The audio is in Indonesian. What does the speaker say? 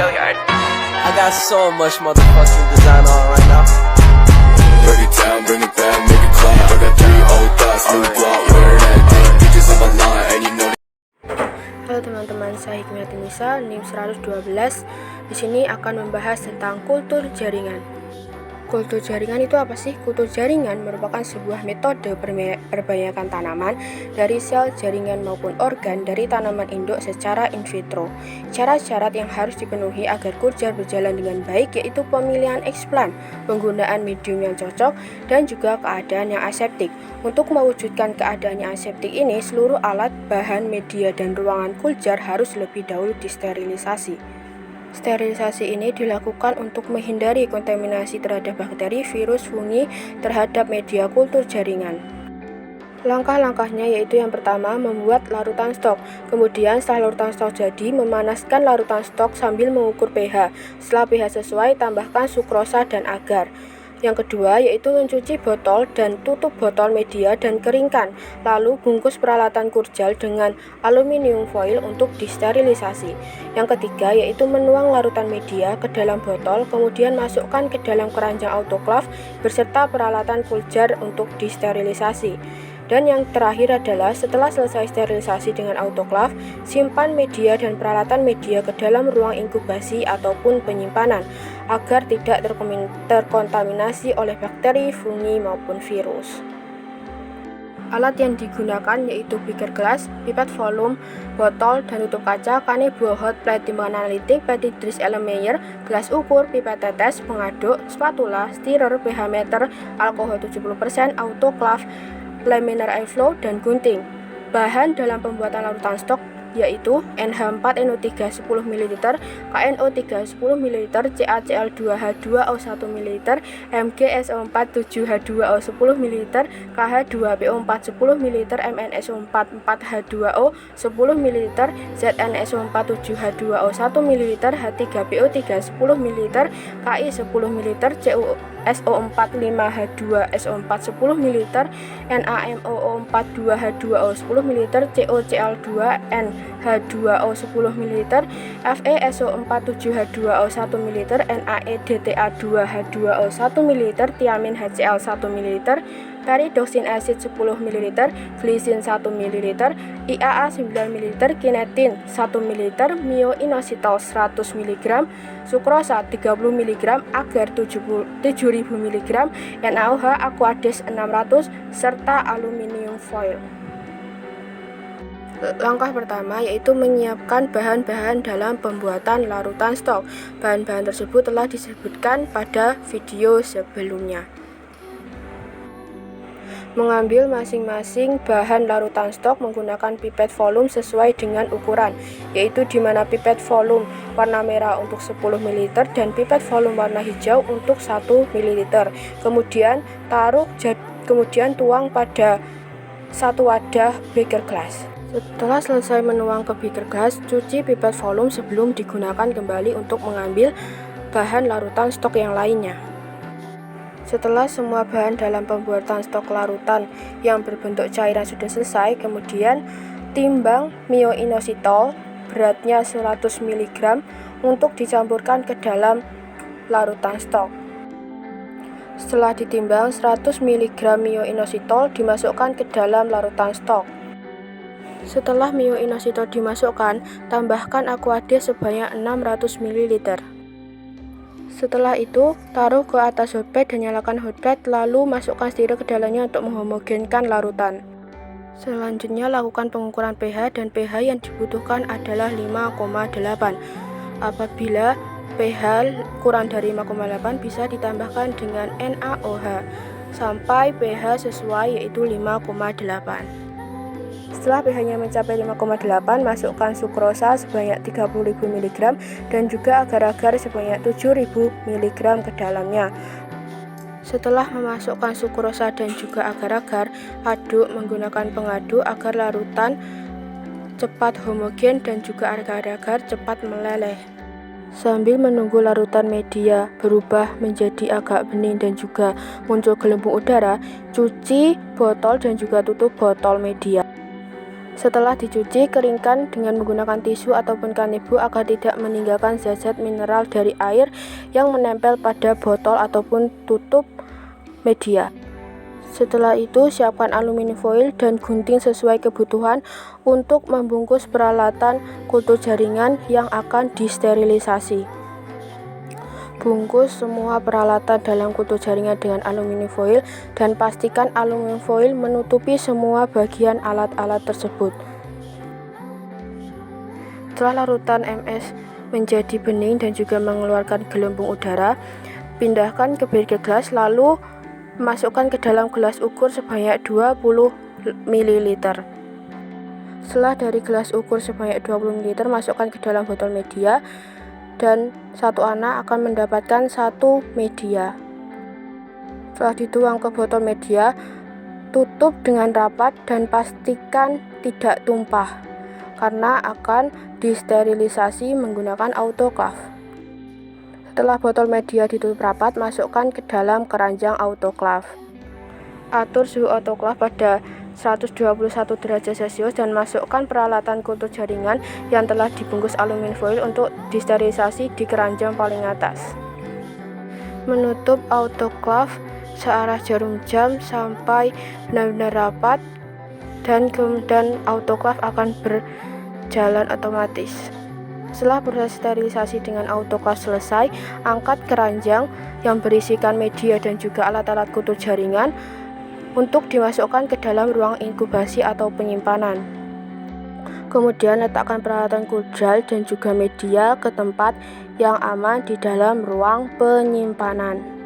I got so much motherfucking design on right now. Break it down, bring it back, make it clap. I got 3 old thoughts, new block, wear that thing. Bitches on my line, and you know. Halo teman-teman, saya Hikmiyati Nisa, NIM 112. Di sini akan membahas tentang kultur jaringan. Kultur jaringan itu apa sih? Kultur jaringan merupakan sebuah metode perbanyakan tanaman dari sel jaringan maupun organ dari tanaman induk secara in vitro. Syarat-syarat yang harus dipenuhi agar kultur berjalan dengan baik yaitu pemilihan eksplan, penggunaan medium yang cocok, dan juga keadaan yang aseptik. Untuk mewujudkan keadaan yang aseptik ini, seluruh alat, bahan, media, dan ruangan kultur harus lebih dahulu disterilisasi. Sterilisasi ini dilakukan untuk menghindari kontaminasi terhadap bakteri, virus, fungi terhadap media kultur jaringan. Langkah-langkahnya yaitu yang pertama, membuat larutan stok. Kemudian setelah larutan stok jadi, memanaskan larutan stok sambil mengukur pH. Setelah pH sesuai, tambahkan sukrosa dan agar. Yang kedua yaitu mencuci botol dan tutup botol media dan keringkan. Lalu bungkus peralatan kurjal dengan aluminium foil untuk disterilisasi. Yang ketiga yaitu menuang larutan media ke dalam botol, kemudian masukkan ke dalam keranjang autoklaf beserta peralatan kuljar untuk disterilisasi. Dan yang terakhir adalah setelah selesai sterilisasi dengan autoklaf, simpan media dan peralatan media ke dalam ruang inkubasi ataupun penyimpanan agar tidak terkontaminasi oleh bakteri, fungi maupun virus. Alat yang digunakan yaitu beaker glass, pipet volume, botol dan tutup kaca, kane buahot, plate timbangan analitik, peti Dries Ellemeyer, gelas ukur, pipet tetes, pengaduk, spatula, stirrer, pH meter, alkohol 70%, autoklaf, laminar airflow, dan gunting. Bahan dalam pembuatan larutan stok yaitu NH4NO3 10 ml, KNO3 10 ml, CaCl2H2O 1 ml, MgSO4 7H2O 10 ml, KH2PO4 10 ml, MnSO4 4H2O 10 ml, ZnSO4 7H2O 1 ml, H3PO3 10 ml, Ki 10 ml, CuSO4 5H2SO4 10 ml, NaMOO4 2H2O 10 ml, CoCl2NH2O 10 ml, FeSO4 7H2O 1 ml, NaEDTA2H2O 1 ml, Thiamin HCl 1 ml, Pyridoxine acid 10 ml, glisin 1 ml, IAA 9 ml, kinetin 1 ml, myoinositol 100 mg, sukrosa 30 mg, agar 7000 mg, NaOH Aquades 600, serta aluminium foil. Langkah pertama yaitu menyiapkan bahan-bahan dalam pembuatan larutan stok. Bahan-bahan tersebut telah disebutkan pada video sebelumnya. Mengambil masing-masing bahan larutan stok menggunakan pipet volume sesuai dengan ukuran, yaitu di mana pipet volume warna merah untuk 10 ml dan pipet volume warna hijau untuk 1 ml. Kemudian tuang pada satu wadah beaker glass. Setelah selesai menuang ke beaker glass, cuci pipet volume sebelum digunakan kembali untuk mengambil bahan larutan stok yang lainnya. Setelah semua bahan dalam pembuatan stok larutan yang berbentuk cairan sudah selesai, kemudian timbang myoinositol beratnya 100 mg untuk dicampurkan ke dalam larutan stok. Setelah ditimbang, 100 mg myoinositol dimasukkan ke dalam larutan stok. Setelah myoinositol dimasukkan, tambahkan Aquades sebanyak 600 ml. Setelah itu, taruh ke atas hotplate dan nyalakan hotplate, lalu masukkan stirrer ke dalamnya untuk menghomogenkan larutan. Selanjutnya, lakukan pengukuran pH dan pH yang dibutuhkan adalah 5,8. Apabila pH kurang dari 5,8 bisa ditambahkan dengan NaOH sampai pH sesuai yaitu 5,8. Setelah pH-nya mencapai 5,8, masukkan sukrosa sebanyak 30.000 mg dan juga agar-agar sebanyak 7.000 mg ke dalamnya. Setelah memasukkan sukrosa dan juga agar-agar, aduk menggunakan pengaduk agar larutan cepat homogen dan juga agar-agar cepat meleleh. Sambil menunggu larutan media berubah menjadi agak bening dan juga muncul gelembung udara, cuci botol dan juga tutup botol media. Setelah dicuci, keringkan dengan menggunakan tisu ataupun kanebo agar tidak meninggalkan zat-zat mineral dari air yang menempel pada botol ataupun tutup media. Setelah itu, siapkan aluminium foil dan gunting sesuai kebutuhan untuk membungkus peralatan kultur jaringan yang akan disterilisasi. Bungkus semua peralatan dalam kultur jaringan dengan aluminium foil dan pastikan aluminium foil menutupi semua bagian alat-alat tersebut. Setelah larutan MS menjadi bening dan juga mengeluarkan gelembung udara, pindahkan ke beker gelas lalu masukkan ke dalam gelas ukur sebanyak 20 ml. Setelah dari gelas ukur sebanyak 20 ml, masukkan ke dalam botol media dan satu anak akan mendapatkan satu media. Setelah dituang ke botol media, tutup dengan rapat dan pastikan tidak tumpah karena akan disterilisasi menggunakan autoclave. Setelah botol media ditutup rapat, masukkan ke dalam keranjang autoclave. Atur suhu autoclave pada 121 derajat Celcius dan masukkan peralatan kultur jaringan yang telah dibungkus aluminium foil untuk disterilisasi di keranjang paling atas. Menutup autoclave searah jarum jam sampai benar-benar rapat dan autoclave akan berjalan otomatis. Setelah proses sterilisasi dengan autoclave selesai, angkat keranjang yang berisikan media dan juga alat-alat kultur jaringan untuk dimasukkan ke dalam ruang inkubasi atau penyimpanan. Kemudian letakkan peralatan kudral dan juga media ke tempat yang aman di dalam ruang penyimpanan.